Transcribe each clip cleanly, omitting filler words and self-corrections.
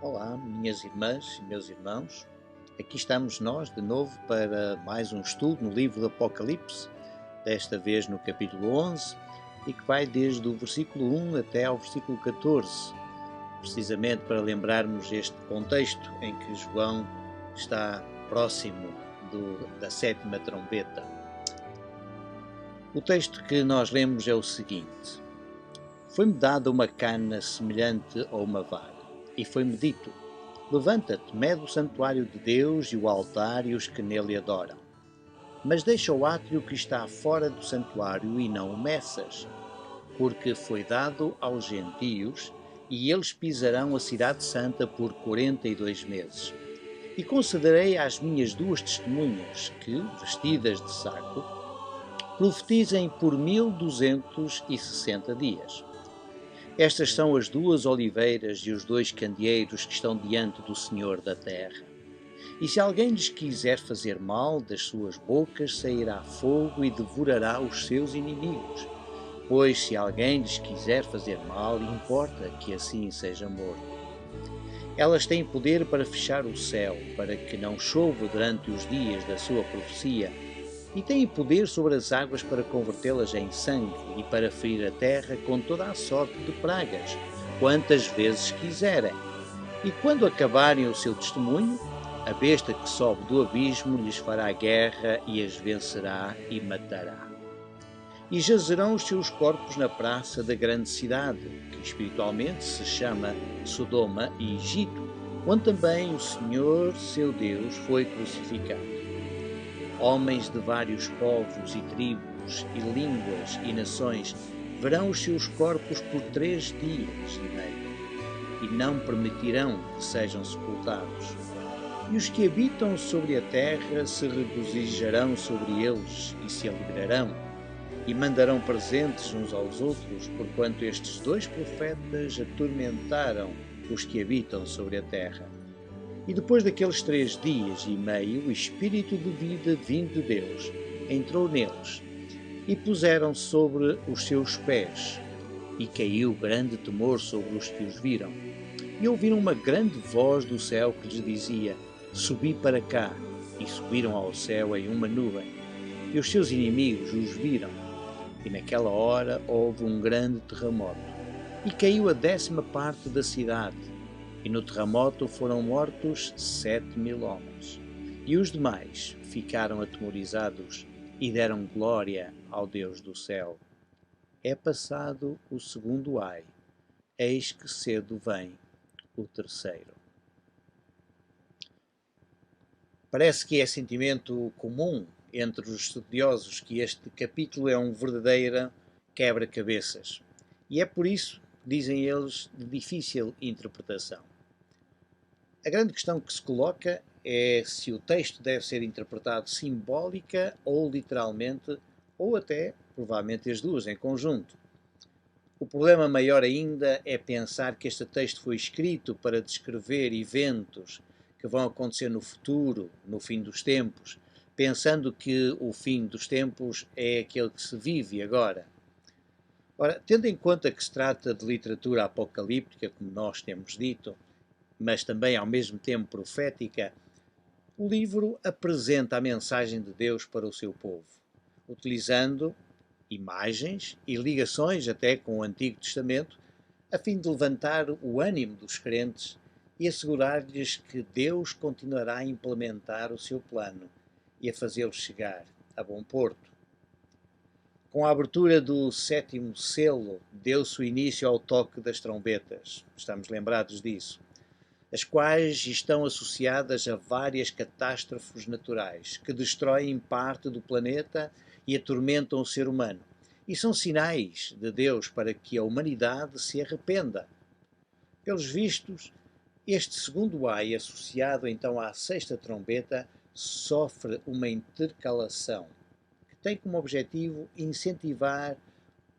Olá, minhas irmãs e meus irmãos. Aqui estamos nós de novo para mais um estudo no livro do Apocalipse, desta vez no capítulo 11, e que vai desde o versículo 1 até ao versículo 14, precisamente para lembrarmos este contexto em que João está próximo da sétima trombeta. O texto que nós lemos é o seguinte: Foi-me dada uma cana semelhante a uma vara, e foi-me dito: Levanta-te, mede o santuário de Deus e o altar e os que nele adoram. Mas deixa o átrio que está fora do santuário e não o meças, porque foi dado aos gentios, e eles pisarão a cidade santa por 42 meses. E concederei às minhas duas testemunhas que, vestidas de saco, profetizem por 1260 dias. Estas são as duas oliveiras e os dois candeeiros que estão diante do Senhor da terra. E se alguém lhes quiser fazer mal, das suas bocas sairá fogo e devorará os seus inimigos. Pois se alguém lhes quiser fazer mal, importa que assim seja morto. Elas têm poder para fechar o céu, para que não chova durante os dias da sua profecia, e têm poder sobre as águas para convertê-las em sangue e para ferir a terra com toda a sorte de pragas, quantas vezes quiserem. E quando acabarem o seu testemunho, a besta que sobe do abismo lhes fará guerra e as vencerá e matará. E jazerão os seus corpos na praça da grande cidade, que espiritualmente se chama Sodoma e Egito, onde também o Senhor, seu Deus, foi crucificado. Homens de vários povos e tribos e línguas e nações verão os seus corpos por 3 dias e meio, e não permitirão que sejam sepultados. E os que habitam sobre a terra se regozijarão sobre eles e se alegrarão, e mandarão presentes uns aos outros, porquanto estes 2 profetas atormentaram os que habitam sobre a terra. E depois daqueles 3 dias e meio, o Espírito de vida vindo de Deus entrou neles, e puseram sobre os seus pés, e caiu grande temor sobre os que os viram. E ouviram uma grande voz do céu que lhes dizia: Subi para cá. E subiram ao céu em uma nuvem. E os seus inimigos os viram. E naquela hora houve um grande terremoto. E caiu a 10ª parte da cidade. E no terremoto foram mortos 7.000 homens. E os demais ficaram atemorizados e deram glória ao Deus do céu. É passado o segundo ai. Eis que cedo vem o terceiro. Parece que é sentimento comum entre os estudiosos que este capítulo é um verdadeiro quebra-cabeças. E é por isso, dizem eles, de difícil interpretação. A grande questão que se coloca é se o texto deve ser interpretado simbólica ou literalmente, ou até, provavelmente, as duas em conjunto. O problema maior ainda é pensar que este texto foi escrito para descrever eventos que vão acontecer no futuro, no fim dos tempos, pensando que o fim dos tempos é aquele que se vive agora. Ora, tendo em conta que se trata de literatura apocalíptica, como nós temos dito, mas também ao mesmo tempo profética, o livro apresenta a mensagem de Deus para o seu povo, utilizando imagens e ligações até com o Antigo Testamento, a fim de levantar o ânimo dos crentes e assegurar-lhes que Deus continuará a implementar o seu plano e a fazê-los chegar a bom porto. Com a abertura do 7º selo, deu-se o início ao toque das trombetas. Estamos lembrados disso. As quais estão associadas a várias catástrofes naturais que destroem parte do planeta e atormentam o ser humano. E são sinais de Deus para que a humanidade se arrependa. Pelos vistos, este segundo ai, associado então à 6ª trombeta, sofre uma intercalação que tem como objetivo incentivar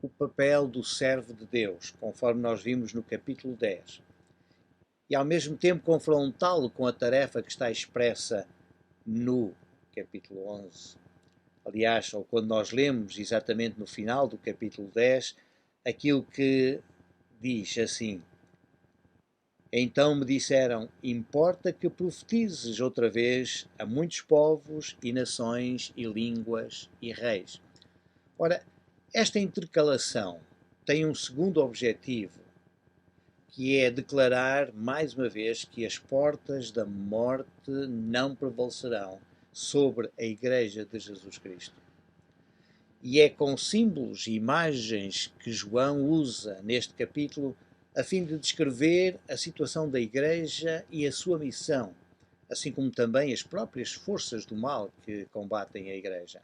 o papel do servo de Deus, conforme nós vimos no capítulo 10. E ao mesmo tempo confrontá-lo com a tarefa que está expressa no capítulo 11. Aliás, ou quando nós lemos exatamente no final do capítulo 10, aquilo que diz assim: Então me disseram: importa que profetizes outra vez a muitos povos e nações e línguas e reis. Ora, esta intercalação tem um segundo objetivo, que é declarar mais uma vez que as portas da morte não prevalecerão sobre a Igreja de Jesus Cristo. E é com símbolos e imagens que João usa neste capítulo a fim de descrever a situação da Igreja e a sua missão, assim como também as próprias forças do mal que combatem a Igreja.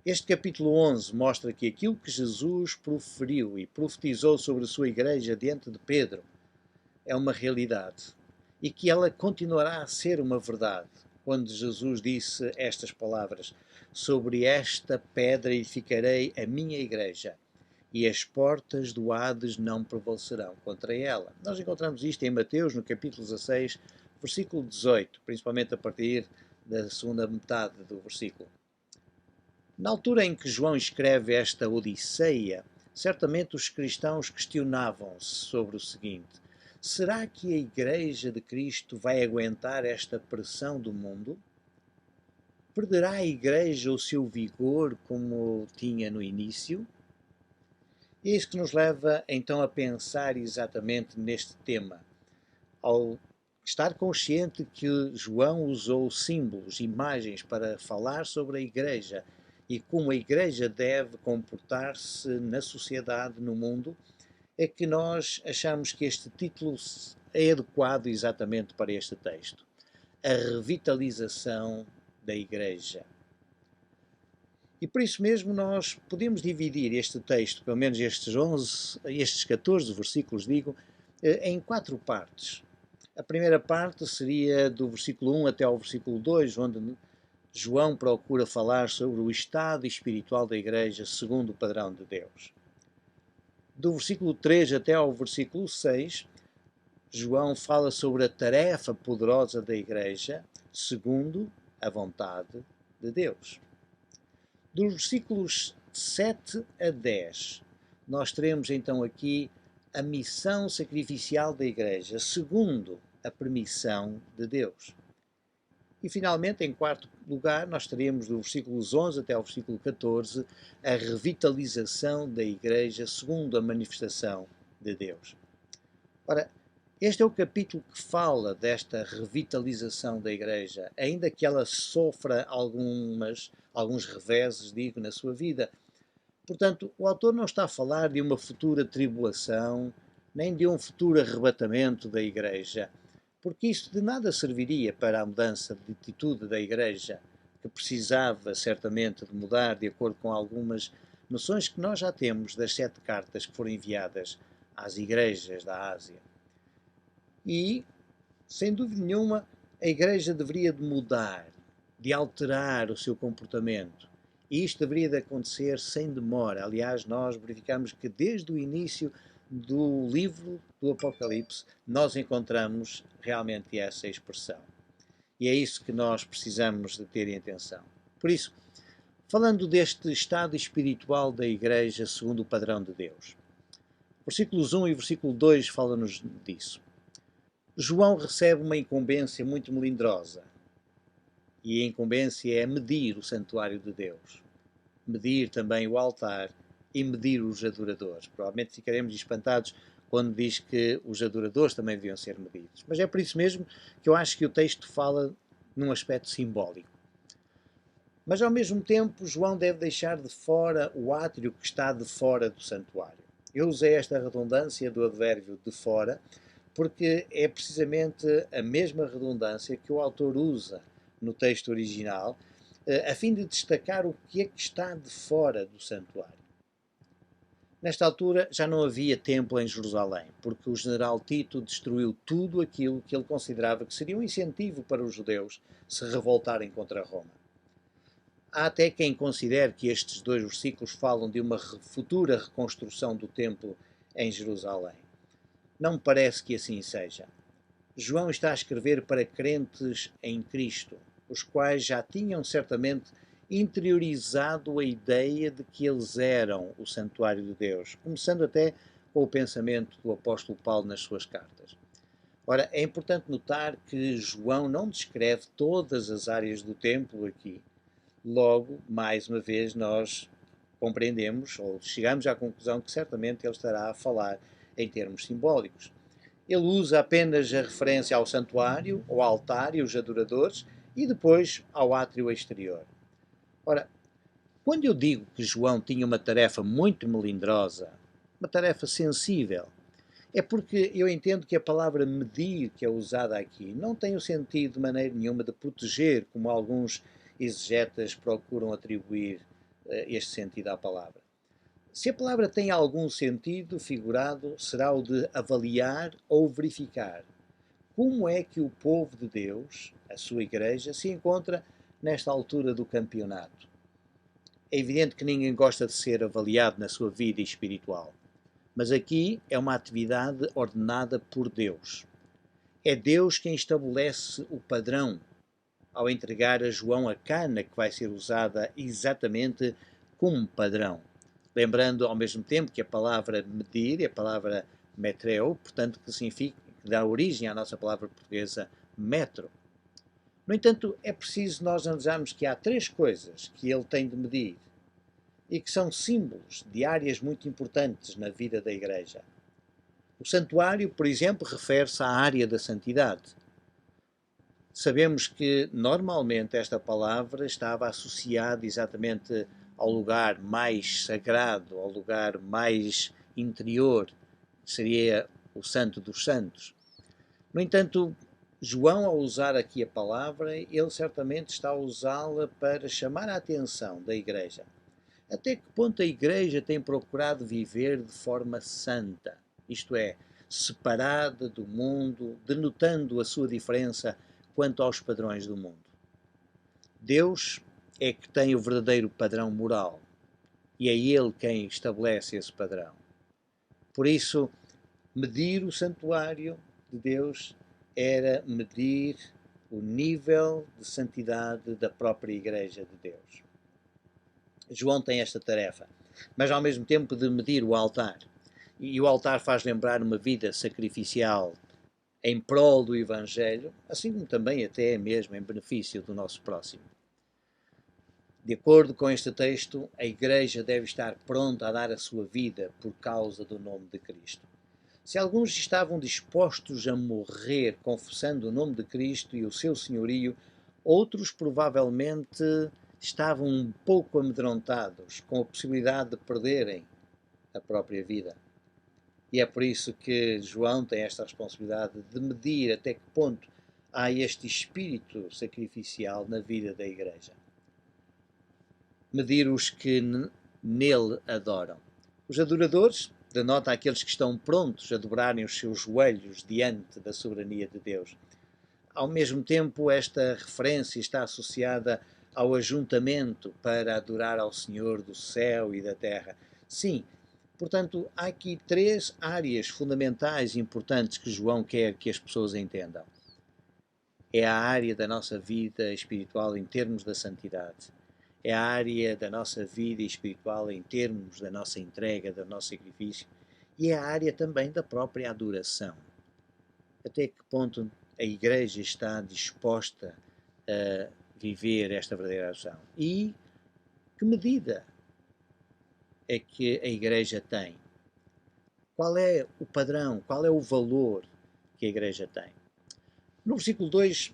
Este capítulo 11 mostra que aquilo que Jesus proferiu e profetizou sobre a sua Igreja diante de Pedro é uma realidade e que ela continuará a ser uma verdade quando Jesus disse estas palavras: sobre esta pedra edificarei a minha Igreja e as portas do Hades não prevalecerão contra ela. Nós encontramos isto em Mateus, no capítulo 16, versículo 18, principalmente a partir da segunda metade do versículo. Na altura em que João escreve esta Odisseia, certamente os cristãos questionavam-se sobre o seguinte: será que a Igreja de Cristo vai aguentar esta pressão do mundo? Perderá a Igreja o seu vigor como tinha no início? E é isso que nos leva então a pensar exatamente neste tema. Ao estar consciente que João usou símbolos, imagens para falar sobre a Igreja e como a Igreja deve comportar-se na sociedade, no mundo, é que nós achamos que este título é adequado exatamente para este texto. A revitalização da Igreja. E por isso mesmo nós podemos dividir este texto, pelo menos estes 14 versículos, em 4 partes. A primeira parte seria do versículo 1 até ao versículo 2, onde João procura falar sobre o estado espiritual da Igreja segundo o padrão de Deus. Do versículo 3 até ao versículo 6, João fala sobre a tarefa poderosa da Igreja segundo a vontade de Deus. Dos versículos 7 a 10, nós teremos então aqui a missão sacrificial da Igreja segundo a permissão de Deus. E finalmente, em quarto lugar, nós teremos do versículos 11 até ao versículo 14 a revitalização da Igreja segundo a manifestação de Deus. Ora, este é o capítulo que fala desta revitalização da Igreja, ainda que ela sofra alguns reveses, na sua vida. Portanto, o autor não está a falar de uma futura tribulação, nem de um futuro arrebatamento da Igreja, porque isso de nada serviria para a mudança de atitude da Igreja, que precisava certamente de mudar de acordo com algumas noções que nós já temos das 7 cartas que foram enviadas às igrejas da Ásia. E, sem dúvida nenhuma, a Igreja deveria de mudar, de alterar o seu comportamento. E isto deveria de acontecer sem demora. Aliás, nós verificamos que desde o início do livro do Apocalipse, nós encontramos realmente essa expressão. E é isso que nós precisamos de ter em atenção. Por isso, falando deste estado espiritual da Igreja segundo o padrão de Deus, versículos 1 e versículo 2 fala-nos disso. João recebe uma incumbência muito melindrosa. E a incumbência é medir o santuário de Deus, medir também o altar e medir os adoradores. Provavelmente ficaremos espantados quando diz que os adoradores também deviam ser medidos. Mas é por isso mesmo que eu acho que o texto fala num aspecto simbólico. Mas ao mesmo tempo, João deve deixar de fora o átrio que está de fora do santuário. Eu usei esta redundância do advérbio de fora, porque é precisamente a mesma redundância que o autor usa no texto original, a fim de destacar o que é que está de fora do santuário. Nesta altura já não havia templo em Jerusalém, porque o general Tito destruiu tudo aquilo que ele considerava que seria um incentivo para os judeus se revoltarem contra Roma. Há até quem considere que estes 2 versículos falam de uma futura reconstrução do templo em Jerusalém. Não me parece que assim seja. João está a escrever para crentes em Cristo, os quais já tinham certamente interiorizado a ideia de que eles eram o santuário de Deus, começando até com o pensamento do apóstolo Paulo nas suas cartas. Ora, é importante notar que João não descreve todas as áreas do templo aqui. Logo, mais uma vez, nós compreendemos ou chegamos à conclusão que certamente ele estará a falar em termos simbólicos. Ele usa apenas a referência ao santuário, ao altar e os adoradores e depois ao átrio exterior. Ora, quando eu digo que João tinha uma tarefa muito melindrosa, uma tarefa sensível, é porque eu entendo que a palavra medir que é usada aqui não tem o sentido de maneira nenhuma de proteger, como alguns exegetas procuram atribuir este sentido à palavra. Se a palavra tem algum sentido figurado, será o de avaliar ou verificar como é que o povo de Deus, a sua igreja, se encontra nesta altura do campeonato. É evidente que ninguém gosta de ser avaliado na sua vida espiritual, mas aqui é uma atividade ordenada por Deus. É Deus quem estabelece o padrão ao entregar a João a cana que vai ser usada exatamente como padrão. Lembrando ao mesmo tempo que a palavra medir é a palavra metreo, portanto que significa, que dá origem à nossa palavra portuguesa metro. No entanto, é preciso nós analisarmos que há três coisas que ele tem de medir e que são símbolos de áreas muito importantes na vida da Igreja. O santuário, por exemplo, refere-se à área da santidade. Sabemos que normalmente esta palavra estava associada exatamente ao lugar mais sagrado, ao lugar mais interior, que seria o Santo dos Santos. No entanto, João, ao usar aqui a palavra, ele certamente está a usá-la para chamar a atenção da Igreja. Até que ponto a Igreja tem procurado viver de forma santa, isto é, separada do mundo, denotando a sua diferença quanto aos padrões do mundo. Deus é que tem o verdadeiro padrão moral e é Ele quem estabelece esse padrão. Por isso, medir o santuário de Deus era medir o nível de santidade da própria Igreja de Deus. João tem esta tarefa, mas ao mesmo tempo de medir o altar. E o altar faz lembrar uma vida sacrificial em prol do Evangelho, assim como também até mesmo em benefício do nosso próximo. De acordo com este texto, a Igreja deve estar pronta a dar a sua vida por causa do nome de Cristo. Se alguns estavam dispostos a morrer confessando o nome de Cristo e o seu senhorio, outros provavelmente estavam um pouco amedrontados com a possibilidade de perderem a própria vida. E é por isso que João tem esta responsabilidade de medir até que ponto há este espírito sacrificial na vida da Igreja. Medir os que nele adoram. Os adoradores denota aqueles que estão prontos a dobrarem os seus joelhos diante da soberania de Deus. Ao mesmo tempo, esta referência está associada ao ajuntamento para adorar ao Senhor do céu e da terra. Sim, portanto, há aqui três áreas fundamentais importantes que João quer que as pessoas entendam. É a área da nossa vida espiritual em termos da santidade. É a área da nossa vida espiritual em termos da nossa entrega, do nosso sacrifício. E é a área também da própria adoração. Até que ponto a Igreja está disposta a viver esta verdadeira adoração? E que medida é que a Igreja tem? Qual é o padrão, qual é o valor que a Igreja tem? No versículo 2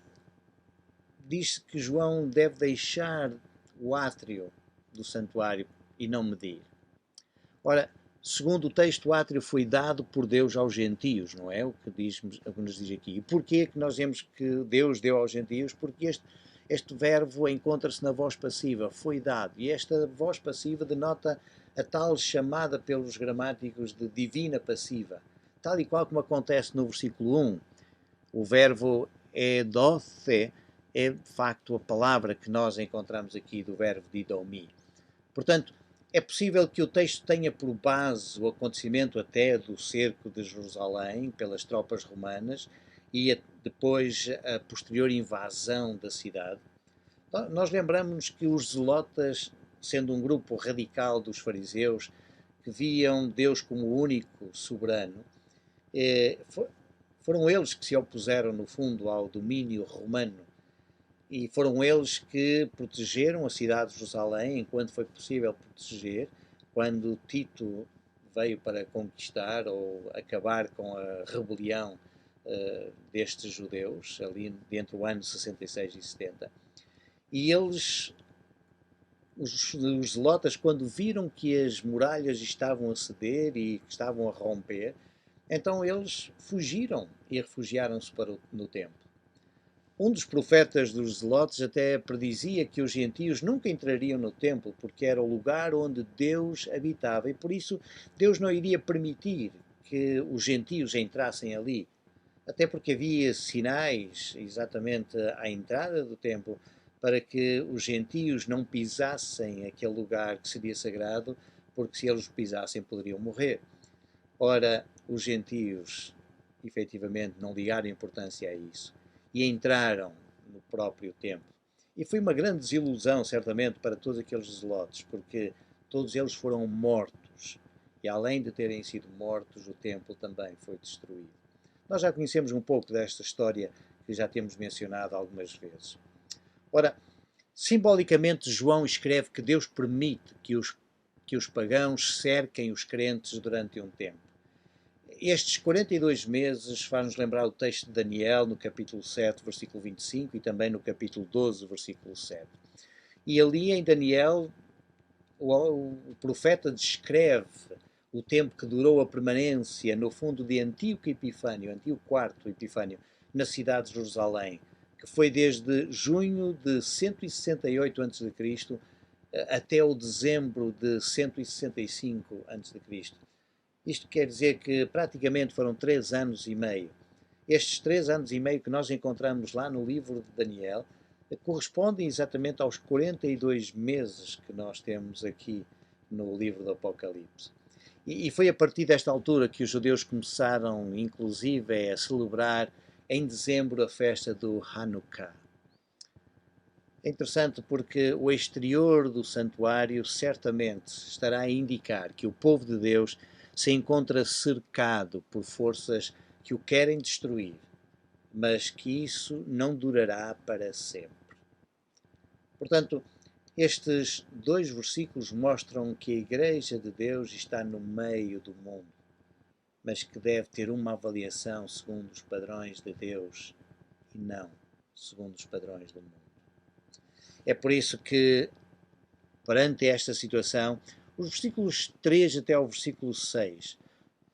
diz-se que João deve deixar o átrio do santuário e não medir. Ora, segundo o texto, o átrio foi dado por Deus aos gentios, não é? O que nos diz aqui. E porquê que nós vemos que Deus deu aos gentios? Porque este verbo encontra-se na voz passiva, foi dado. E esta voz passiva denota a tal chamada pelos gramáticos de divina passiva, tal e qual como acontece no versículo 1. O verbo edoce é, de facto, a palavra que nós encontramos aqui do verbo didomi. Portanto, é possível que o texto tenha por base o acontecimento até do cerco de Jerusalém pelas tropas romanas e depois a posterior invasão da cidade. Nós lembramos que os zelotas, sendo um grupo radical dos fariseus, que viam Deus como o único soberano, foram eles que se opuseram, no fundo, ao domínio romano. E foram eles que protegeram a cidade de Jerusalém enquanto foi possível proteger, quando Tito veio para conquistar ou acabar com a rebelião destes judeus, ali entre o ano 66 e 70. E eles, os zelotas, quando viram que as muralhas estavam a ceder e que estavam a romper, então eles fugiram e refugiaram-se no templo. Um dos profetas dos zelotes até predizia que os gentios nunca entrariam no templo, porque era o lugar onde Deus habitava, e por isso Deus não iria permitir que os gentios entrassem ali. Até porque havia sinais exatamente à entrada do templo para que os gentios não pisassem aquele lugar que seria sagrado, porque se eles o pisassem poderiam morrer. Ora, os gentios efetivamente não ligaram importância a isso e entraram no próprio templo. E foi uma grande desilusão, certamente, para todos aqueles zelotes, porque todos eles foram mortos. E além de terem sido mortos, o templo também foi destruído. Nós já conhecemos um pouco desta história que já temos mencionado algumas vezes. Ora, simbolicamente, João escreve que Deus permite que os pagãos cerquem os crentes durante um tempo. Estes 42 meses faz-nos lembrar o texto de Daniel, no capítulo 7, versículo 25, e também no capítulo 12, versículo 7. E ali em Daniel, o profeta descreve o tempo que durou a permanência, no fundo, de Antíoco Epifânio, Antíoco IV Epifânio, na cidade de Jerusalém, que foi desde junho de 168 a.C. Até o dezembro de 165 a.C. Isto quer dizer que praticamente foram 3 anos e meio. Estes 3 anos e meio que nós encontramos lá no livro de Daniel correspondem exatamente aos 42 meses que nós temos aqui no livro do Apocalipse. E foi a partir desta altura que os judeus começaram, inclusive, a celebrar em dezembro a festa do Hanukkah. É interessante porque o exterior do santuário certamente estará a indicar que o povo de Deus se encontra cercado por forças que o querem destruir, mas que isso não durará para sempre. Portanto, estes 2 versículos mostram que a Igreja de Deus está no meio do mundo, mas que deve ter uma avaliação segundo os padrões de Deus e não segundo os padrões do mundo. É por isso que, perante esta situação, os versículos 3 até ao versículo 6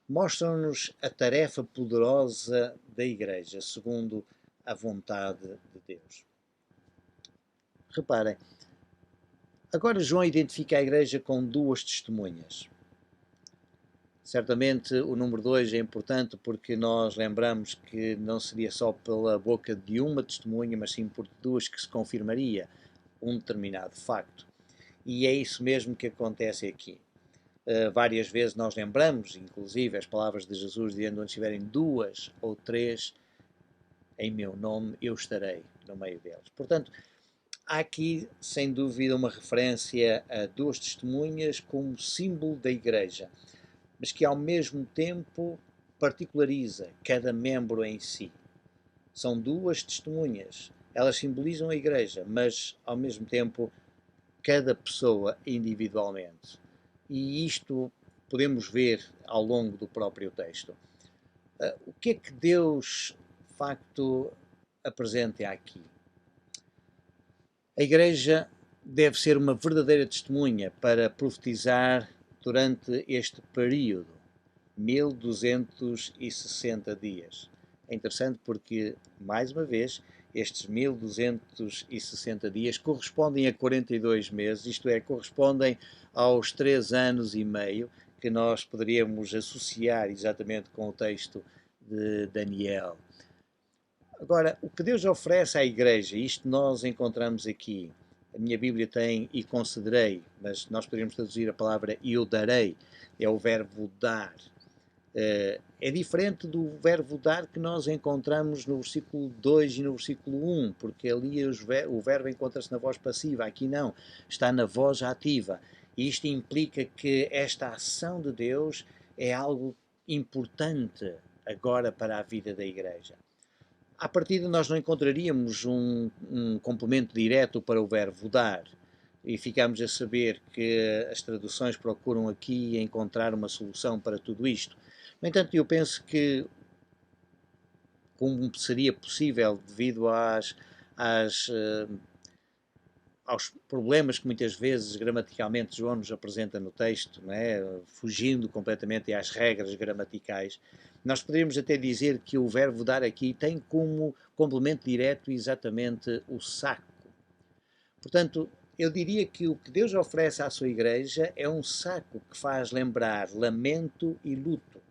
mostram-nos a tarefa poderosa da Igreja, segundo a vontade de Deus. Reparem, agora João identifica a Igreja com 2 testemunhas. Certamente o número 2 é importante porque nós lembramos que não seria só pela boca de uma testemunha, mas sim por 2 que se confirmaria um determinado facto. E é isso mesmo que acontece aqui. Várias vezes nós lembramos, inclusive, as palavras de Jesus dizendo: onde estiverem 2 ou 3 em meu nome, eu estarei no meio deles. Portanto, há aqui, sem dúvida, uma referência a 2 testemunhas como símbolo da Igreja, mas que ao mesmo tempo particulariza cada membro em si. São 2 testemunhas, elas simbolizam a Igreja, mas ao mesmo tempo cada pessoa individualmente. E isto podemos ver ao longo do próprio texto. O que é que Deus, de facto, apresenta aqui? A Igreja deve ser uma verdadeira testemunha para profetizar durante este período, 1260 dias. É interessante porque, mais uma vez, estes 1260 dias correspondem a 42 meses, isto é, correspondem aos 3 anos e meio que nós poderíamos associar exatamente com o texto de Daniel. Agora, o que Deus oferece à Igreja, isto nós encontramos aqui. A minha Bíblia tem "e concederei", mas nós poderíamos traduzir a palavra "e eu darei", é o verbo dar. É diferente do verbo dar que nós encontramos no versículo 2 e no versículo 1, porque ali o verbo encontra-se na voz passiva, aqui não, está na voz ativa. E isto implica que esta ação de Deus é algo importante agora para a vida da Igreja. À partida, nós não encontraríamos um complemento direto para o verbo dar, e ficamos a saber que as traduções procuram aqui encontrar uma solução para tudo isto. No entanto, eu penso que, como seria possível devido aos problemas que muitas vezes gramaticalmente João nos apresenta no texto, não é? Fugindo completamente às regras gramaticais, nós poderíamos até dizer que o verbo dar aqui tem como complemento direto exatamente o saco. Portanto, eu diria que o que Deus oferece à sua igreja é um saco que faz lembrar lamento e luto.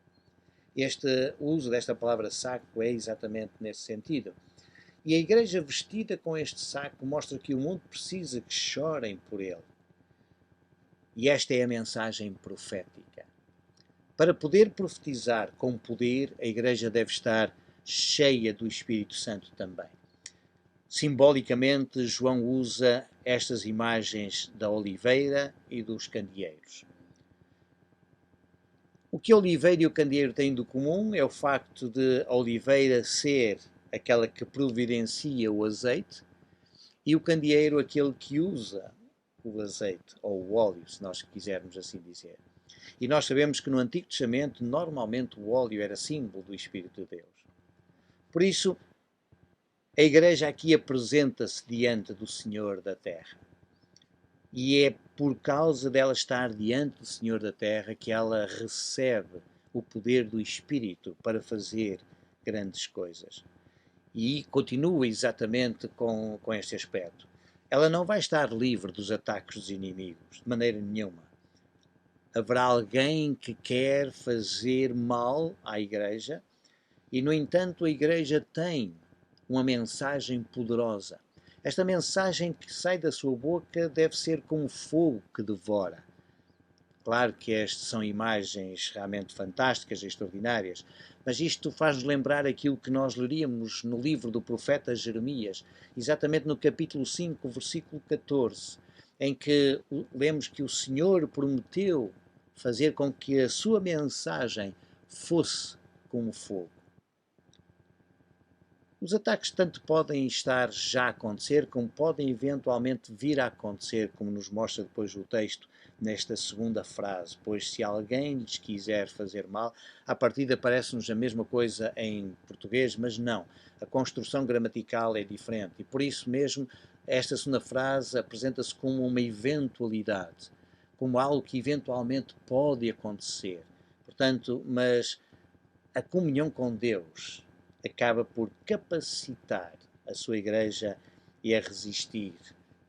O uso desta palavra saco é exatamente nesse sentido. E a igreja vestida com este saco mostra que o mundo precisa que chorem por ele. E esta é a mensagem profética. Para poder profetizar com poder, a igreja deve estar cheia do Espírito Santo também. Simbolicamente, João usa estas imagens da oliveira e dos candeeiros. O que a oliveira e o candeeiro têm de comum é o facto de a oliveira ser aquela que providencia o azeite e o candeeiro aquele que usa o azeite, ou o óleo, se nós quisermos assim dizer. E nós sabemos que no Antigo Testamento, normalmente o óleo era símbolo do Espírito de Deus. Por isso, a Igreja aqui apresenta-se diante do Senhor da Terra. E é por causa dela estar diante do Senhor da Terra que ela recebe o poder do Espírito para fazer grandes coisas. E continua exatamente com este aspecto. Ela não vai estar livre dos ataques dos inimigos, de maneira nenhuma. Haverá alguém que quer fazer mal à Igreja e, no entanto, a Igreja tem uma mensagem poderosa. Esta mensagem que sai da sua boca deve ser como fogo que devora. Claro que estas são imagens realmente fantásticas e extraordinárias, mas isto faz-nos lembrar aquilo que nós leríamos no livro do profeta Jeremias, exatamente no capítulo 5, versículo 14, em que lemos que o Senhor prometeu fazer com que a sua mensagem fosse como fogo. Os ataques tanto podem estar já a acontecer, como podem eventualmente vir a acontecer, como nos mostra depois o texto nesta segunda frase. Pois se alguém lhes quiser fazer mal, à partida parece-nos a mesma coisa em português, mas não. A construção gramatical é diferente e por isso mesmo esta segunda frase apresenta-se como uma eventualidade, como algo que eventualmente pode acontecer. Portanto, mas a comunhão com Deus acaba por capacitar a sua igreja e a resistir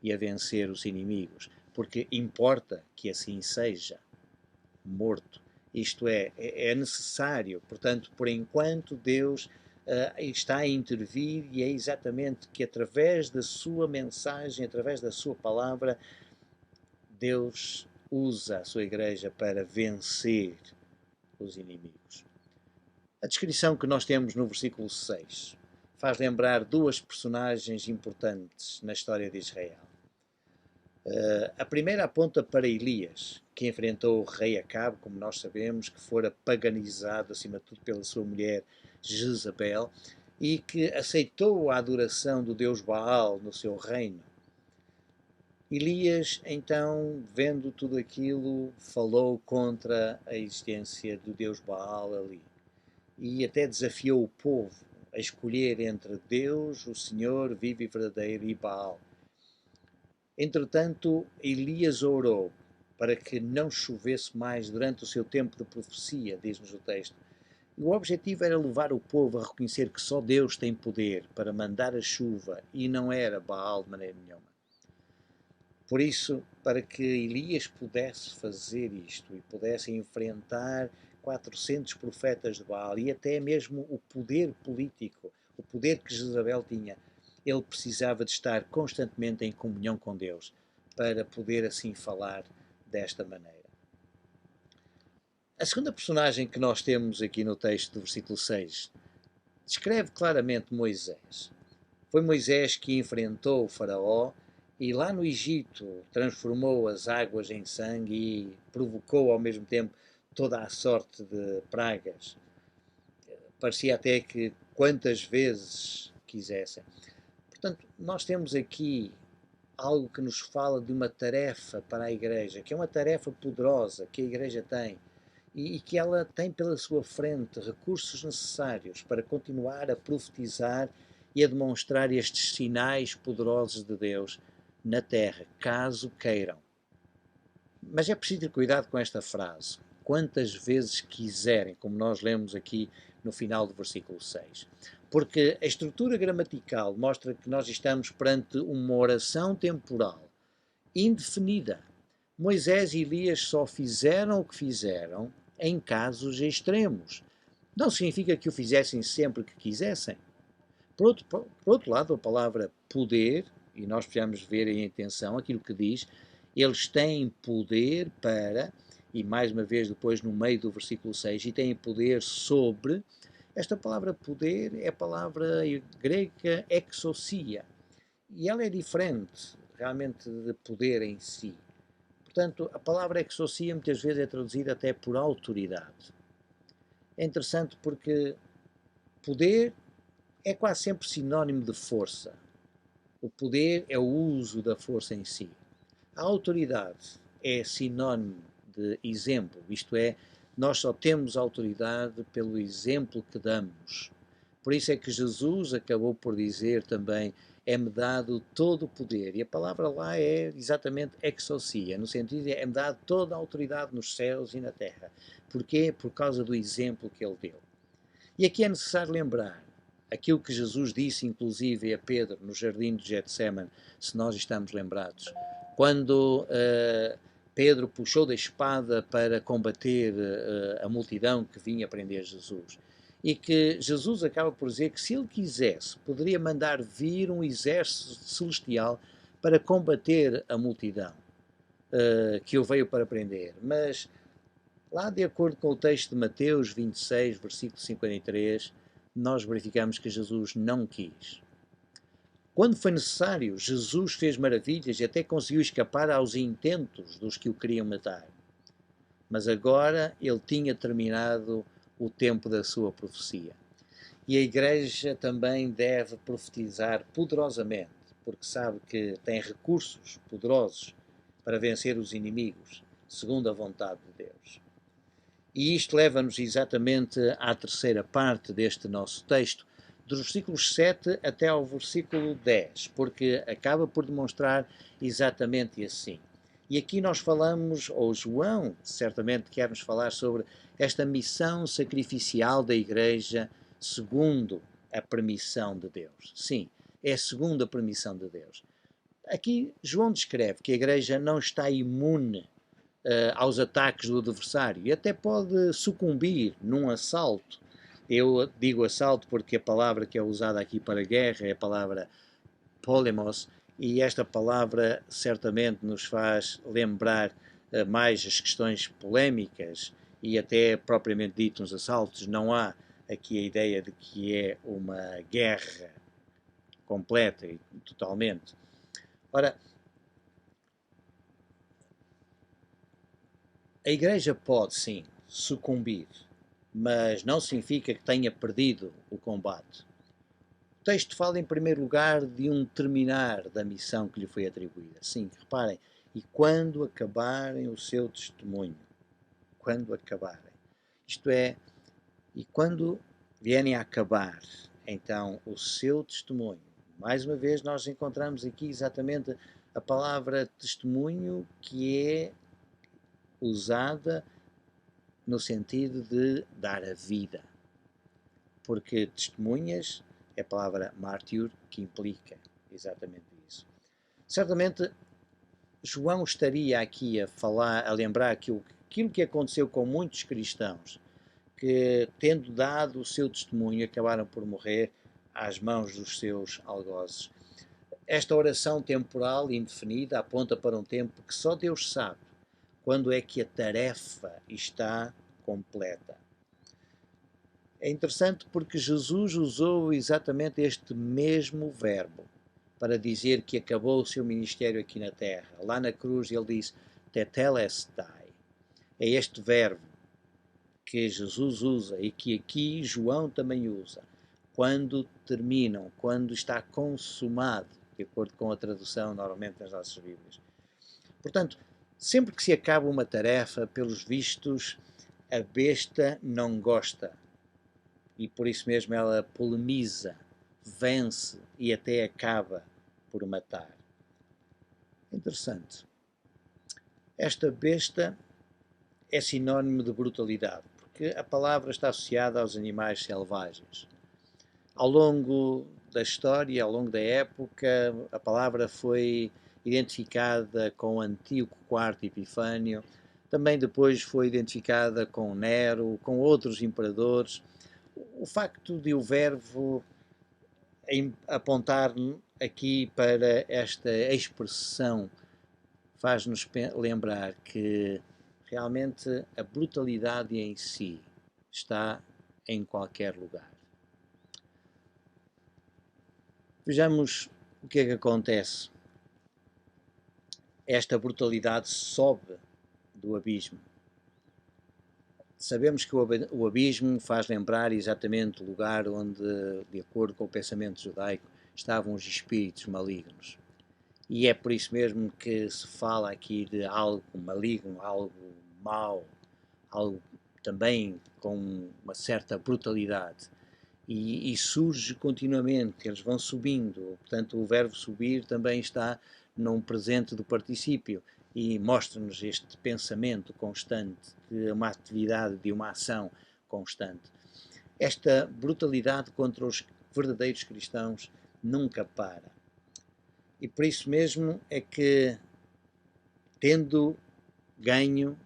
e a vencer os inimigos, porque importa que assim seja, morto. Isto é necessário. Portanto, por enquanto, Deus está a intervir e é exatamente que através da sua mensagem, através da sua palavra, Deus usa a sua igreja para vencer os inimigos. A descrição que nós temos no versículo 6 faz lembrar duas personagens importantes na história de Israel. A primeira aponta para Elias, que enfrentou o rei Acabe, como nós sabemos, que fora paganizado, acima de tudo, pela sua mulher Jezabel, e que aceitou a adoração do deus Baal no seu reino. Elias, então, vendo tudo aquilo, falou contra a existência do deus Baal ali. E até desafiou o povo a escolher entre Deus, o Senhor vivo e verdadeiro, e Baal. Entretanto, Elias orou para que não chovesse mais durante o seu tempo de profecia, diz-nos o texto. E o objetivo era levar o povo a reconhecer que só Deus tem poder para mandar a chuva e não era Baal de maneira nenhuma. Por isso, para que Elias pudesse fazer isto e pudesse enfrentar 400 profetas de Baal e até mesmo o poder político, o poder que Jezabel tinha, ele precisava de estar constantemente em comunhão com Deus para poder assim falar desta maneira. A segunda personagem que nós temos aqui no texto do versículo 6 descreve claramente Moisés. Foi Moisés que enfrentou o faraó e lá no Egito transformou as águas em sangue e provocou ao mesmo tempo toda a sorte de pragas. Parecia até que quantas vezes quisessem. Portanto, nós temos aqui algo que nos fala de uma tarefa para a Igreja, que é uma tarefa poderosa que a Igreja tem e que ela tem pela sua frente recursos necessários para continuar a profetizar e a demonstrar estes sinais poderosos de Deus na terra, caso queiram. Mas é preciso ter cuidado com esta frase. Quantas vezes quiserem, como nós lemos aqui no final do versículo 6. Porque a estrutura gramatical mostra que nós estamos perante uma oração temporal, indefinida. Moisés e Elias só fizeram o que fizeram em casos extremos. Não significa que o fizessem sempre que quisessem. Por outro lado, a palavra poder, e nós precisamos ver em atenção aquilo que diz, eles têm poder para, e mais uma vez depois no meio do versículo 6, e têm poder sobre. Esta palavra poder é a palavra grega exousia, e ela é diferente realmente de poder em si. Portanto, a palavra exousia muitas vezes é traduzida até por autoridade. É interessante porque poder é quase sempre sinónimo de força. O poder é o uso da força em si. A autoridade é sinónimo de exemplo, isto é, nós só temos autoridade pelo exemplo que damos. Por isso é que Jesus acabou por dizer também: é-me dado todo o poder. E a palavra lá é exatamente exousia, no sentido de é-me dado toda a autoridade nos céus e na terra. Porquê? Por causa do exemplo que ele deu. E aqui é necessário lembrar aquilo que Jesus disse, inclusive, a Pedro no jardim de Getsemane, se nós estamos lembrados. Quando Pedro puxou da espada para combater a multidão que vinha prender Jesus. E que Jesus acaba por dizer que, se ele quisesse, poderia mandar vir um exército celestial para combater a multidão que o veio para prender. Mas, lá de acordo com o texto de Mateus 26, versículo 53, nós verificamos que Jesus não quis. Quando foi necessário, Jesus fez maravilhas e até conseguiu escapar aos intentos dos que o queriam matar. Mas agora ele tinha terminado o tempo da sua profecia. E a Igreja também deve profetizar poderosamente, porque sabe que tem recursos poderosos para vencer os inimigos, segundo a vontade de Deus. E isto leva-nos exatamente à terceira parte deste nosso texto, dos versículos 7 até ao versículo 10, porque acaba por demonstrar exatamente assim. E aqui nós falamos, ou João certamente quer nos falar sobre esta missão sacrificial da Igreja segundo a permissão de Deus. Sim, é segundo a permissão de Deus. Aqui João descreve que a Igreja não está imune aos ataques do adversário e até pode sucumbir num assalto. Eu digo assalto porque a palavra que é usada aqui para guerra é a palavra polemos, e esta palavra certamente nos faz lembrar mais as questões polémicas e até propriamente dito nos assaltos. Não há aqui a ideia de que é uma guerra completa e totalmente. Ora, a Igreja pode, sim, sucumbir, mas não significa que tenha perdido o combate. O texto fala, em primeiro lugar, de um terminar da missão que lhe foi atribuída. Sim, reparem, e quando acabarem o seu testemunho. Quando acabarem. Isto é, e quando vierem a acabar, então, o seu testemunho. Mais uma vez, nós encontramos aqui exatamente a palavra testemunho, que é usada no sentido de dar a vida. Porque testemunhas é a palavra mártir, que implica exatamente isso. Certamente, João estaria aqui a falar, a lembrar aquilo que aconteceu com muitos cristãos, que, tendo dado o seu testemunho, acabaram por morrer às mãos dos seus algozes. Esta oração temporal indefinida aponta para um tempo que só Deus sabe quando é que a tarefa está completa. É interessante porque Jesus usou exatamente este mesmo verbo para dizer que acabou o seu ministério aqui na terra. Lá na cruz ele diz tetelestai. É este verbo que Jesus usa e que aqui João também usa. Quando terminam, quando está consumado, de acordo com a tradução normalmente nas nossas Bíblias. Portanto, sempre que se acaba uma tarefa, pelos vistos, a besta não gosta. E por isso mesmo ela polemiza, vence e até acaba por matar. Interessante. Esta besta é sinónimo de brutalidade, porque a palavra está associada aos animais selvagens. Ao longo da história, ao longo da época, a palavra foi identificada com Antíoco IV Epifânio, também depois foi identificada com Nero, com outros imperadores. O facto de o verbo apontar aqui para esta expressão faz-nos lembrar que realmente a brutalidade em si está em qualquer lugar. Vejamos o que é que acontece. Esta brutalidade sobe do abismo. Sabemos que o abismo faz lembrar exatamente o lugar onde, de acordo com o pensamento judaico, estavam os espíritos malignos. E é por isso mesmo que se fala aqui de algo maligno, algo mau, algo também com uma certa brutalidade. E surge continuamente, eles vão subindo, portanto o verbo subir também está num presente do particípio e mostra-nos este pensamento constante de uma atividade, de uma ação constante. Esta brutalidade contra os verdadeiros cristãos nunca para. E por isso mesmo é que, tendo ganho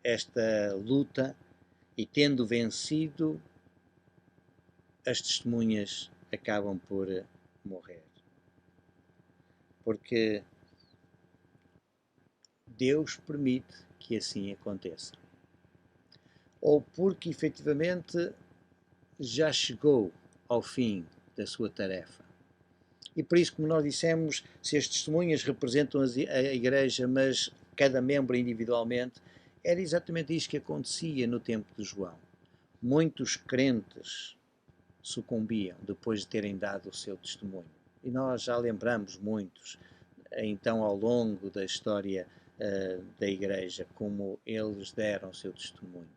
esta luta e tendo vencido, as testemunhas acabam por morrer. Porque Deus permite que assim aconteça. Ou porque efetivamente já chegou ao fim da sua tarefa. E por isso, como nós dissemos, se as testemunhas representam a Igreja, mas cada membro individualmente, era exatamente isso que acontecia no tempo de João. Muitos crentes sucumbiam depois de terem dado o seu testemunho. E nós já lembramos muitos, então, ao longo da história da Igreja, como eles deram o seu testemunho.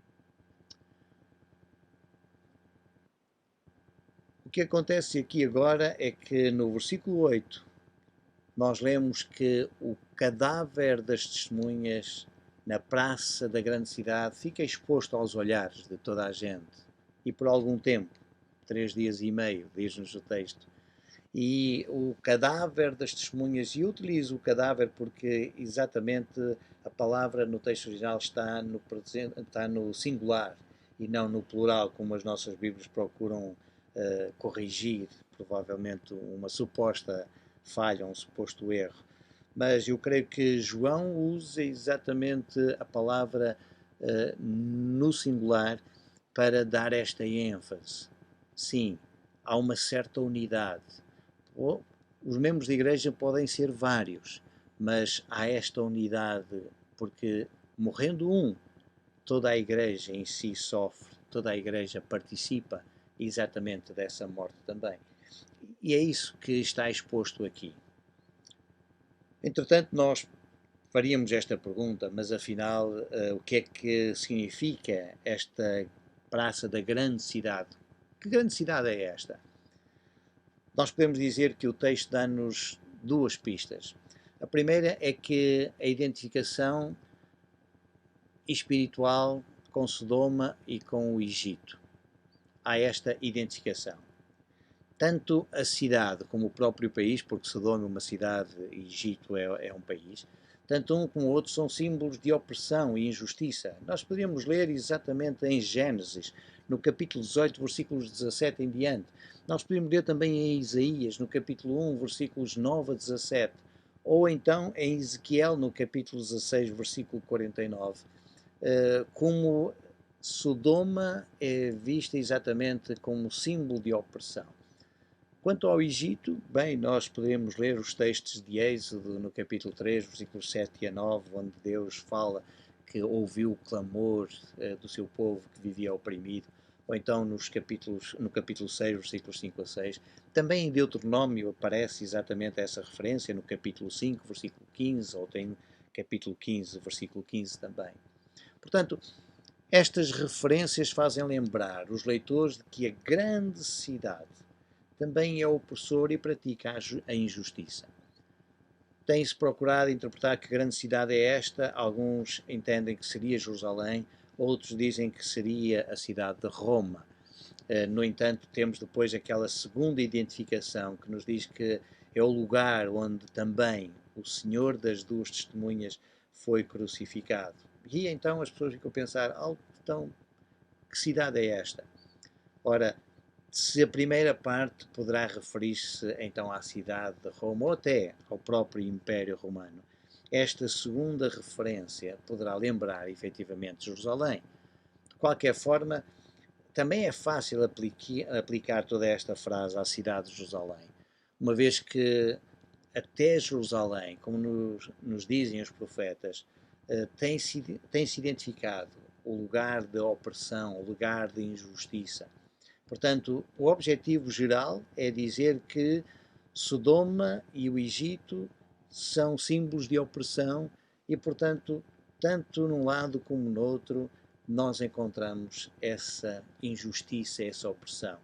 O que acontece aqui agora é que no versículo 8 nós lemos que o cadáver das testemunhas na praça da grande cidade fica exposto aos olhares de toda a gente e por algum tempo, 3 dias e meio, diz-nos o texto. E o cadáver das testemunhas, e eu utilizo o cadáver porque exatamente a palavra no texto original está no singular e não no plural, como as nossas Bíblias procuram corrigir, provavelmente uma suposta falha, um suposto erro. Mas eu creio que João usa exatamente a palavra no singular para dar esta ênfase. Sim, há uma certa unidade. Os membros da igreja podem ser vários, mas há esta unidade, porque morrendo um, toda a igreja em si sofre, toda a igreja participa exatamente dessa morte também. E é isso que está exposto aqui. Entretanto, nós faríamos esta pergunta, mas afinal, o que é que significa esta praça da grande cidade? Que grande cidade é esta? Nós podemos dizer que o texto dá-nos duas pistas. A primeira é que a identificação espiritual com Sodoma e com o Egito. Há esta identificação. Tanto a cidade como o próprio país, porque Sodoma é uma cidade e Egito é um país, tanto um como o outro são símbolos de opressão e injustiça. Nós poderíamos ler exatamente em Gênesis, no capítulo 18, versículos 17 em diante. Nós podemos ler também em Isaías, no capítulo 1, versículos 9 a 17. Ou então em Ezequiel, no capítulo 16, versículo 49. Como Sodoma é vista exatamente como símbolo de opressão. Quanto ao Egito, bem, nós podemos ler os textos de Êxodo no capítulo 3, versículos 7 a 9, onde Deus fala que ouviu o clamor do seu povo que vivia oprimido, ou então no capítulo 6, versículos 5 a 6. Também em Deuteronômio aparece exatamente essa referência, no capítulo 5, versículo 15, ou tem capítulo 15, versículo 15 também. Portanto, estas referências fazem lembrar os leitores de que a grande cidade também é opressor e pratica a injustiça. Tem-se procurado interpretar que grande cidade é esta. Alguns entendem que seria Jerusalém, outros dizem que seria a cidade de Roma. No entanto, temos depois aquela segunda identificação que nos diz que é o lugar onde também o Senhor das duas testemunhas foi crucificado. E então as pessoas ficam a pensar, então, que cidade é esta? Ora, se a primeira parte poderá referir-se então à cidade de Roma ou até ao próprio Império Romano, esta segunda referência poderá lembrar efetivamente Jerusalém. De qualquer forma, também é fácil aplicar toda esta frase à cidade de Jerusalém, uma vez que até Jerusalém, como nos dizem os profetas, tem-se identificado o lugar de opressão, o lugar de injustiça. Portanto, o objetivo geral é dizer que Sodoma e o Egito são símbolos de opressão e, portanto, tanto num lado como no outro, nós encontramos essa injustiça, essa opressão.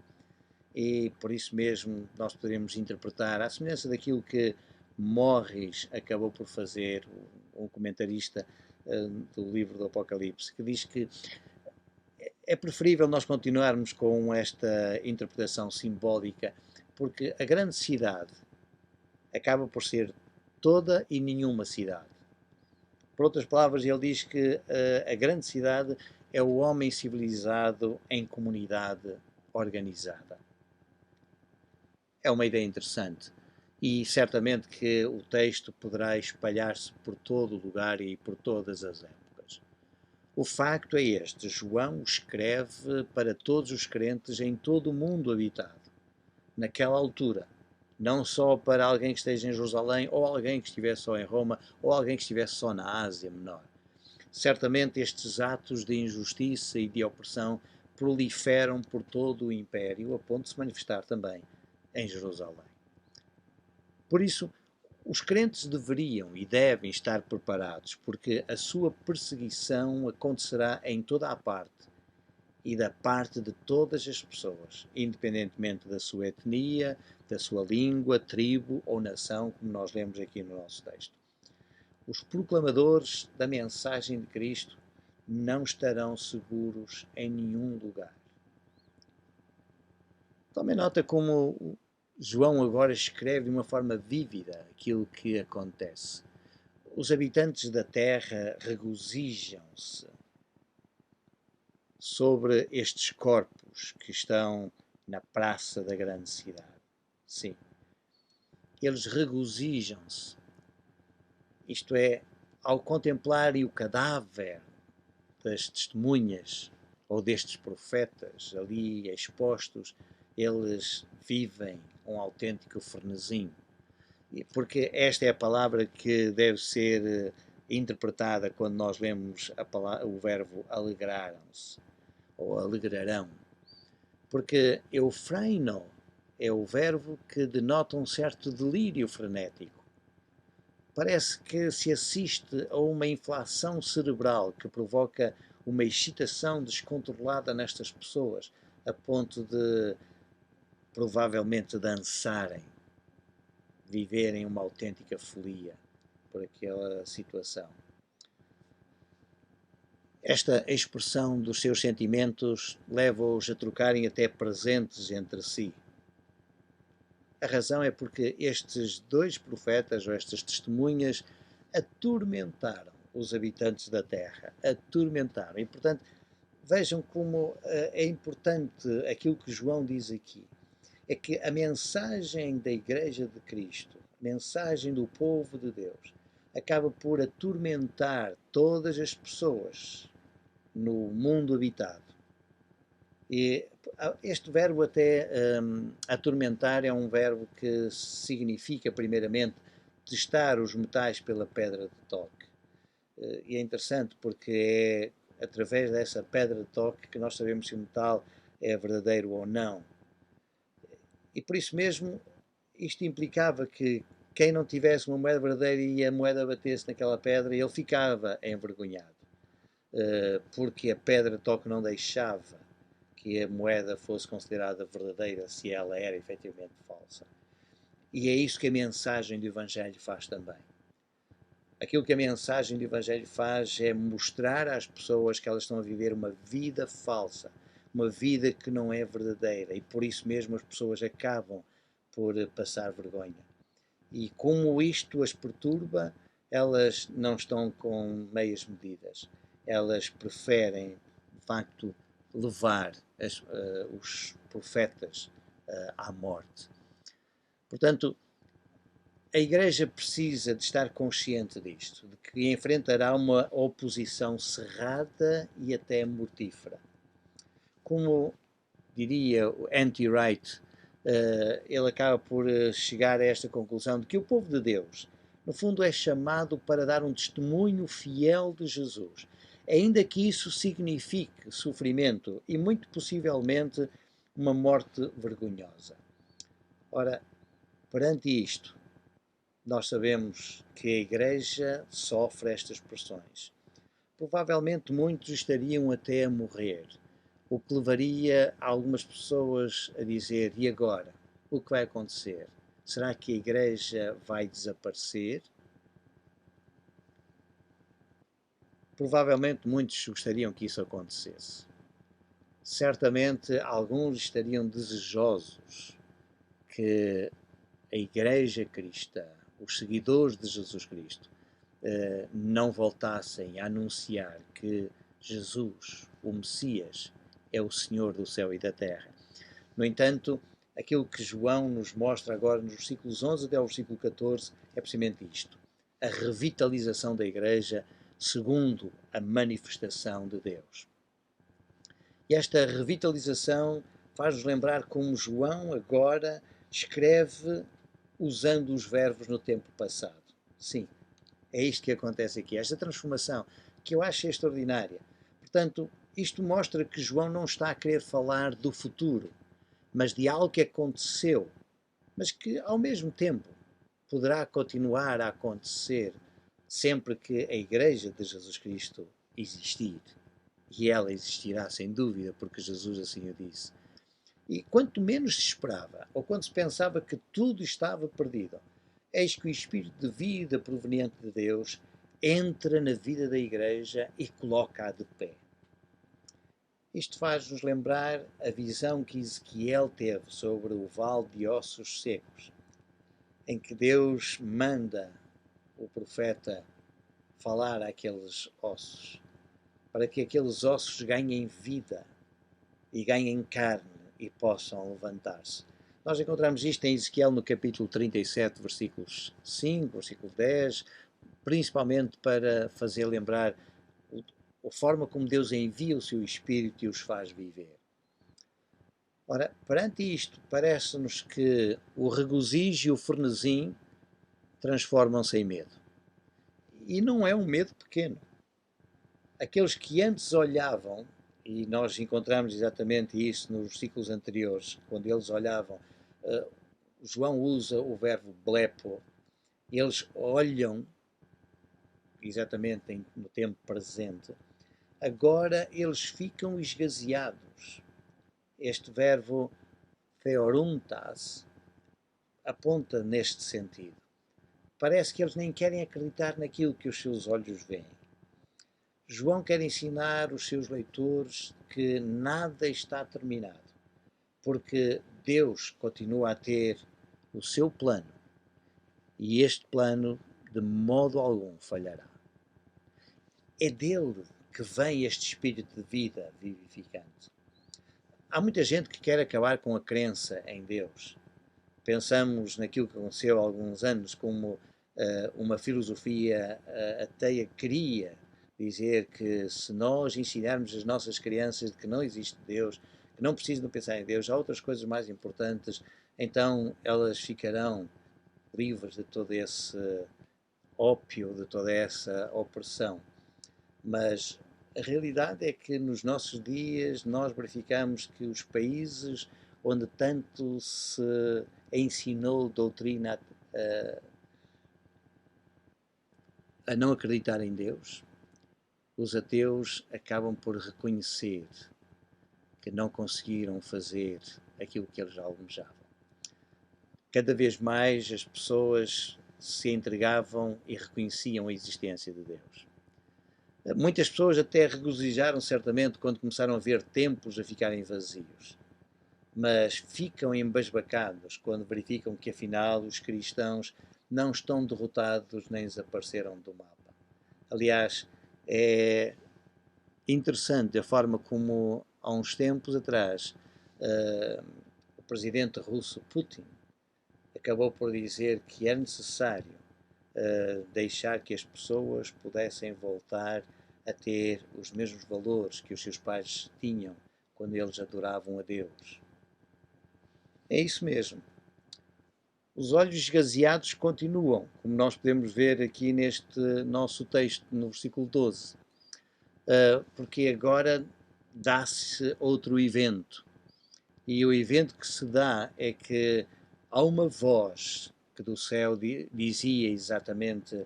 E por isso mesmo nós poderíamos interpretar, à semelhança daquilo que Morris acabou por fazer, um comentarista do livro do Apocalipse, que diz que é preferível nós continuarmos com esta interpretação simbólica, porque a grande cidade acaba por ser toda e nenhuma cidade. Por outras palavras, ele diz que a grande cidade é o homem civilizado em comunidade organizada. É uma ideia interessante e certamente que o texto poderá espalhar-se por todo o lugar e por todas as épocas. O facto é este: João escreve para todos os crentes em todo o mundo habitado, naquela altura, não só para alguém que esteja em Jerusalém, ou alguém que estivesse só em Roma, ou alguém que estivesse só na Ásia Menor. Certamente estes atos de injustiça e de opressão proliferam por todo o Império, a ponto de se manifestar também em Jerusalém. Por isso, os crentes deveriam e devem estar preparados, porque a sua perseguição acontecerá em toda a parte e da parte de todas as pessoas, independentemente da sua etnia, da sua língua, tribo ou nação, como nós lemos aqui no nosso texto. Os proclamadores da mensagem de Cristo não estarão seguros em nenhum lugar. Tome nota como João agora escreve de uma forma vívida aquilo que acontece. Os habitantes da terra regozijam-se sobre estes corpos que estão na praça da grande cidade. Sim, eles regozijam-se. Isto é, ao contemplarem o cadáver das testemunhas ou destes profetas ali expostos, eles vivem um autêntico frenesim. Porque esta é a palavra que deve ser interpretada quando nós lemos o verbo alegraram-se ou alegrarão. Porque eufreino é o verbo que denota um certo delírio frenético. Parece que se assiste a uma inflação cerebral que provoca uma excitação descontrolada nestas pessoas, a ponto de provavelmente dançarem, viverem uma autêntica folia por aquela situação. Esta expressão dos seus sentimentos leva-os a trocarem até presentes entre si. A razão é porque estes dois profetas, ou estas testemunhas, atormentaram os habitantes da terra. Atormentaram. E, portanto, vejam como é importante aquilo que João diz aqui. É que a mensagem da Igreja de Cristo, a mensagem do povo de Deus, acaba por atormentar todas as pessoas no mundo habitado. E este verbo até atormentar é um verbo que significa primeiramente testar os metais pela pedra de toque. E é interessante porque é através dessa pedra de toque que nós sabemos se o metal é verdadeiro ou não. E por isso mesmo isto implicava que quem não tivesse uma moeda verdadeira e a moeda batesse naquela pedra, ele ficava envergonhado, porque a pedra de toque não deixava que a moeda fosse considerada verdadeira se ela era efetivamente falsa. E é isso que a mensagem do Evangelho faz também. Aquilo que a mensagem do Evangelho faz é mostrar às pessoas que elas estão a viver uma vida falsa, uma vida que não é verdadeira, e por isso mesmo as pessoas acabam por passar vergonha. E como isto as perturba, elas não estão com meias medidas. Elas preferem, de facto, levar os profetas à morte. Portanto, a Igreja precisa de estar consciente disto, de que enfrentará uma oposição cerrada e até mortífera. Como diria o N.T. Wright, ele acaba por chegar a esta conclusão de que o povo de Deus, no fundo, é chamado para dar um testemunho fiel de Jesus, ainda que isso signifique sofrimento e, muito possivelmente, uma morte vergonhosa. Ora, perante isto, nós sabemos que a Igreja sofre estas pressões. Provavelmente muitos estariam até a morrer, o que levaria algumas pessoas a dizer: e agora? O que vai acontecer? Será que a Igreja vai desaparecer? Provavelmente muitos gostariam que isso acontecesse. Certamente alguns estariam desejosos que a Igreja cristã, os seguidores de Jesus Cristo, não voltassem a anunciar que Jesus, o Messias, é o Senhor do céu e da terra. No entanto, aquilo que João nos mostra agora nos versículos 11 até ao versículo 14 é precisamente isto: a revitalização da Igreja segundo a manifestação de Deus. E esta revitalização faz-nos lembrar como João agora escreve usando os verbos no tempo passado. Sim, é isto que acontece aqui, esta transformação, que eu acho extraordinária. Portanto, isto mostra que João não está a querer falar do futuro, mas de algo que aconteceu, mas que, ao mesmo tempo, poderá continuar a acontecer sempre que a Igreja de Jesus Cristo existir. E ela existirá, sem dúvida, porque Jesus assim o disse. E quanto menos se esperava, ou quando se pensava que tudo estava perdido, eis que o Espírito de vida proveniente de Deus entra na vida da Igreja e coloca-a de pé. Isto faz-nos lembrar a visão que Ezequiel teve sobre o vale de ossos secos, em que Deus manda o profeta falar àqueles ossos, para que aqueles ossos ganhem vida e ganhem carne e possam levantar-se. Nós encontramos isto em Ezequiel no capítulo 37, versículos 5, versículo 10, principalmente para fazer lembrar a forma como Deus envia o seu Espírito e os faz viver. Ora, perante isto, parece-nos que o regozijo e o frenesim transformam-se em medo. E não é um medo pequeno. Aqueles que antes olhavam, e nós encontramos exatamente isso nos versículos anteriores, quando eles olhavam, João usa o verbo blepo, eles olham exatamente no tempo presente, agora eles ficam esgazeados. Este verbo theoruntas aponta neste sentido. Parece que eles nem querem acreditar naquilo que os seus olhos veem. João quer ensinar os seus leitores que nada está terminado, porque Deus continua a ter o seu plano e este plano de modo algum falhará. É dele que vem este espírito de vida vivificante. Há muita gente que quer acabar com a crença em Deus. Pensamos naquilo que aconteceu há alguns anos, como uma filosofia ateia queria dizer que se nós ensinarmos as nossas crianças de que não existe Deus, que não precisam pensar em Deus, há outras coisas mais importantes, então elas ficarão livres de todo esse ópio, de toda essa opressão. Mas a realidade é que nos nossos dias nós verificamos que os países onde tanto se ensinou doutrina a não acreditar em Deus, os ateus acabam por reconhecer que não conseguiram fazer aquilo que eles almejavam. Cada vez mais as pessoas se entregavam e reconheciam a existência de Deus. Muitas pessoas até regozijaram certamente quando começaram a ver templos a ficarem vazios, mas ficam embasbacados quando verificam que afinal os cristãos não estão derrotados nem desapareceram do mapa. Aliás, é interessante a forma como há uns tempos atrás o presidente russo Putin acabou por dizer que é necessário deixar que as pessoas pudessem voltar a ter os mesmos valores que os seus pais tinham quando eles adoravam a Deus. É isso mesmo. Os olhos esgazeados continuam, como nós podemos ver aqui neste nosso texto, no versículo 12, porque agora dá-se outro evento. E o evento que se dá é que há uma voz que do céu dizia exatamente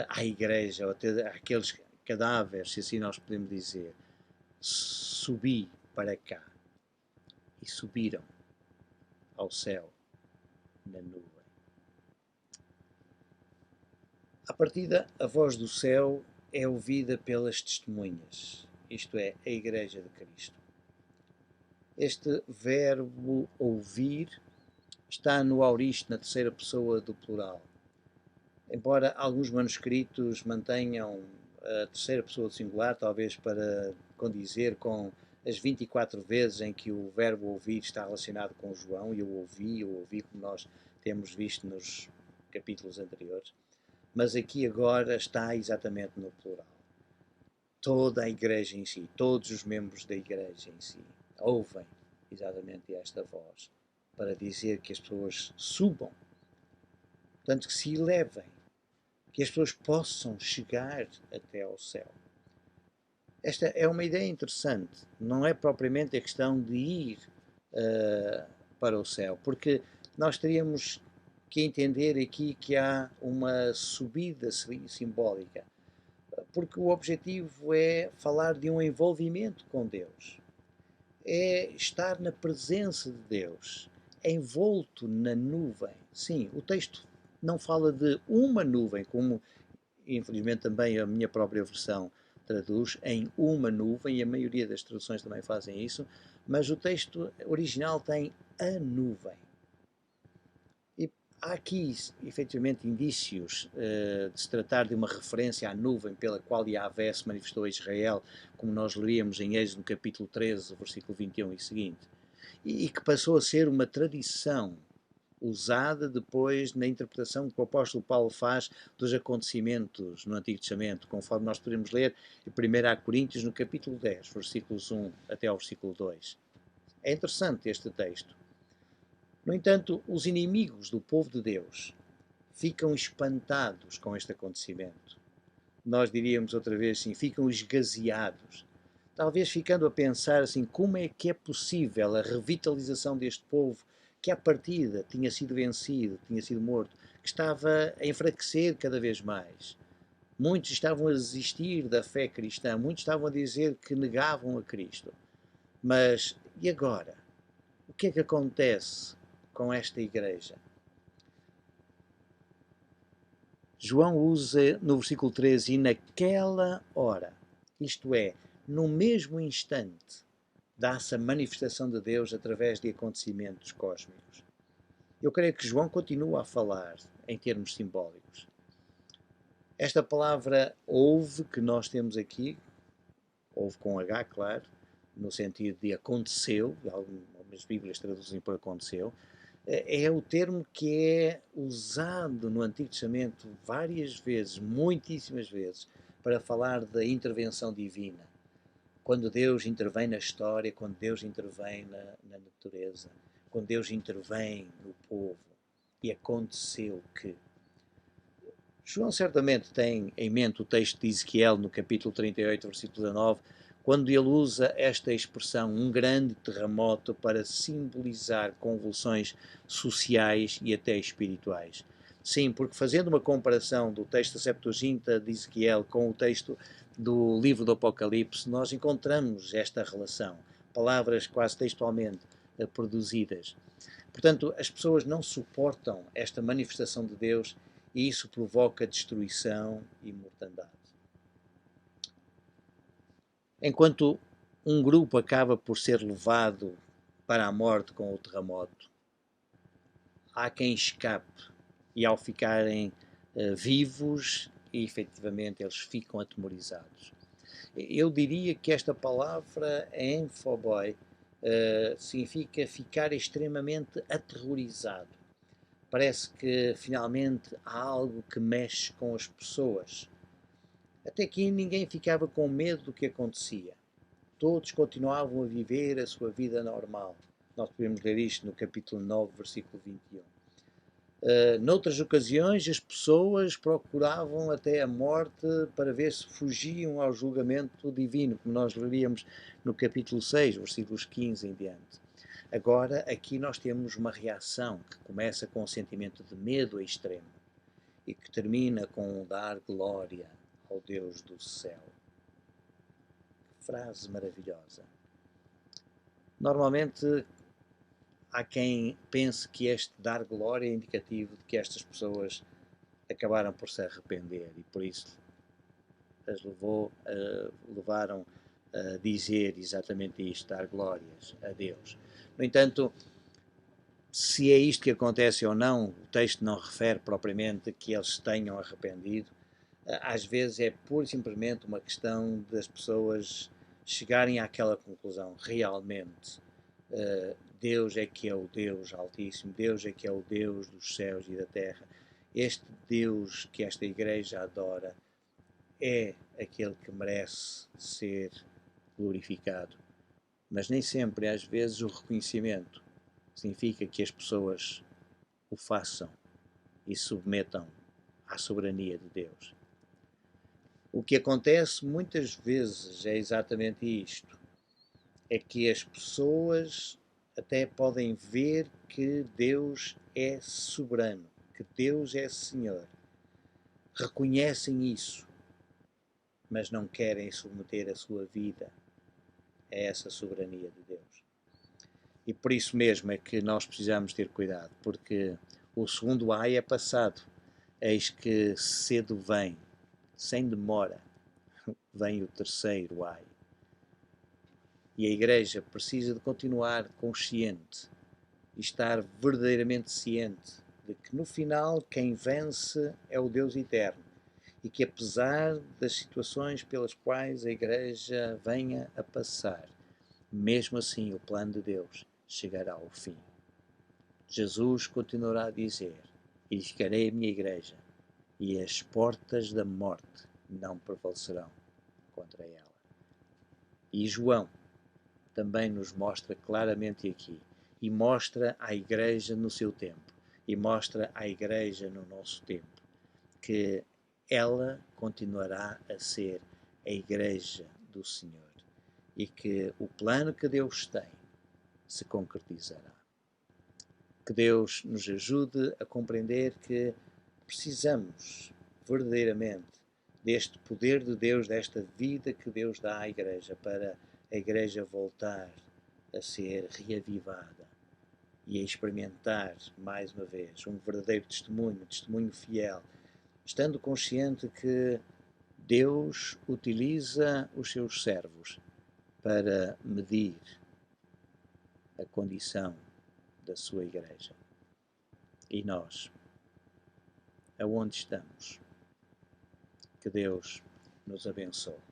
à igreja, ou até àqueles cadáveres, se assim nós podemos dizer, subi para cá. E subiram ao céu na nuvem. À partida, a voz do céu é ouvida pelas testemunhas, isto é, a Igreja de Cristo. Este verbo ouvir está no aoriste, na terceira pessoa do plural. Embora alguns manuscritos mantenham a terceira pessoa do singular, talvez para condizer com as 24 vezes em que o verbo ouvir está relacionado com João, e eu ouvi, como nós temos visto nos capítulos anteriores, mas aqui agora está exatamente no plural. Toda a igreja em si, todos os membros da igreja em si, ouvem exatamente esta voz para dizer que as pessoas subam, portanto que se elevem, que as pessoas possam chegar até ao céu. Esta é uma ideia interessante, não é propriamente a questão de ir para o céu, porque nós teríamos que entender aqui que há uma subida simbólica, porque o objetivo é falar de um envolvimento com Deus, é estar na presença de Deus, envolto na nuvem. Sim, o texto não fala de uma nuvem, como infelizmente também a minha própria versão traduz em uma nuvem, e a maioria das traduções também fazem isso, mas o texto original tem a nuvem. E há aqui, efetivamente, indícios de se tratar de uma referência à nuvem pela qual Yahvé se manifestou a Israel, como nós leríamos em Êxodo no capítulo 13, versículo 21 e seguinte, e que passou a ser uma tradição usada depois na interpretação que o apóstolo Paulo faz dos acontecimentos no Antigo Testamento, conforme nós podemos ler em 1 Coríntios, no capítulo 10, versículos 1 até ao versículo 2. É interessante este texto. No entanto, os inimigos do povo de Deus ficam espantados com este acontecimento. Nós diríamos outra vez assim, ficam esgazeados. Talvez ficando a pensar assim, como é que é possível a revitalização deste povo que à partida tinha sido vencido, tinha sido morto, que estava a enfraquecer cada vez mais. Muitos estavam a desistir da fé cristã, muitos estavam a dizer que negavam a Cristo. Mas e agora? O que é que acontece com esta igreja? João usa no versículo 13, e naquela hora, isto é, no mesmo instante, dá-se a manifestação de Deus através de acontecimentos cósmicos. Eu creio que João continua a falar em termos simbólicos. Esta palavra houve, que nós temos aqui, houve com H, claro, no sentido de aconteceu, algumas Bíblias traduzem por aconteceu, é o termo que é usado no Antigo Testamento várias vezes, muitíssimas vezes, para falar da intervenção divina. quando Deus intervém na história, quando Deus intervém na natureza, quando Deus intervém no povo. E aconteceu que João certamente tem em mente o texto de Ezequiel, no capítulo 38, versículo 19, quando ele usa esta expressão, um grande terremoto, para simbolizar convulsões sociais e até espirituais. Sim, porque fazendo uma comparação do texto da Septuaginta de Ezequiel com o texto do livro do Apocalipse, nós encontramos esta relação, palavras quase textualmente produzidas. Portanto, as pessoas não suportam esta manifestação de Deus e isso provoca destruição e mortandade. Enquanto um grupo acaba por ser levado para a morte com o terremoto, há quem escape e ao ficarem vivos, e efetivamente eles ficam atemorizados. Eu diria que esta palavra, enfoboi, significa ficar extremamente aterrorizado. Parece que finalmente há algo que mexe com as pessoas. Até aqui ninguém ficava com medo do que acontecia. Todos continuavam a viver a sua vida normal. Nós podemos ler isto no capítulo 9, versículo 21. Noutras ocasiões, as pessoas procuravam até a morte para ver se fugiam ao julgamento divino, como nós leríamos no capítulo 6, versículos 15 em diante. Agora, aqui nós temos uma reação que começa com um sentimento de medo extremo e que termina com dar glória ao Deus do céu. Que frase maravilhosa. Normalmente, há quem pense que este dar glória é indicativo de que estas pessoas acabaram por se arrepender e por isso as levaram a dizer exatamente isto, dar glórias a Deus. No entanto, se é isto que acontece ou não, o texto não refere propriamente que eles tenham arrependido. Às vezes é pura e simplesmente uma questão das pessoas chegarem àquela conclusão. Realmente, Deus é que é o Deus Altíssimo, Deus é que é o Deus dos céus e da terra. Este Deus que esta igreja adora é aquele que merece ser glorificado. Mas nem sempre, às vezes, o reconhecimento significa que as pessoas o façam e submetam à soberania de Deus. O que acontece muitas vezes é exatamente isto. É que as pessoas até podem ver que Deus é soberano, que Deus é Senhor. Reconhecem isso, mas não querem submeter a sua vida a essa soberania de Deus. E por isso mesmo é que nós precisamos ter cuidado, porque o segundo ai é passado. Eis que cedo vem, sem demora, vem o terceiro ai. E a Igreja precisa de continuar consciente e estar verdadeiramente ciente de que no final quem vence é o Deus eterno e que apesar das situações pelas quais a Igreja venha a passar, mesmo assim o plano de Deus chegará ao fim. Jesus continuará a dizer: edificarei a minha Igreja e as portas da morte não prevalecerão contra ela. E João também nos mostra claramente aqui, e mostra à Igreja no seu tempo, e mostra à Igreja no nosso tempo, que ela continuará a ser a Igreja do Senhor e que o plano que Deus tem se concretizará. Que Deus nos ajude a compreender que precisamos verdadeiramente deste poder de Deus, desta vida que Deus dá à Igreja, para a Igreja voltar a ser reavivada e a experimentar mais uma vez um verdadeiro testemunho fiel, estando consciente que Deus utiliza os seus servos para medir a condição da sua Igreja. E nós, aonde estamos? Que Deus nos abençoe.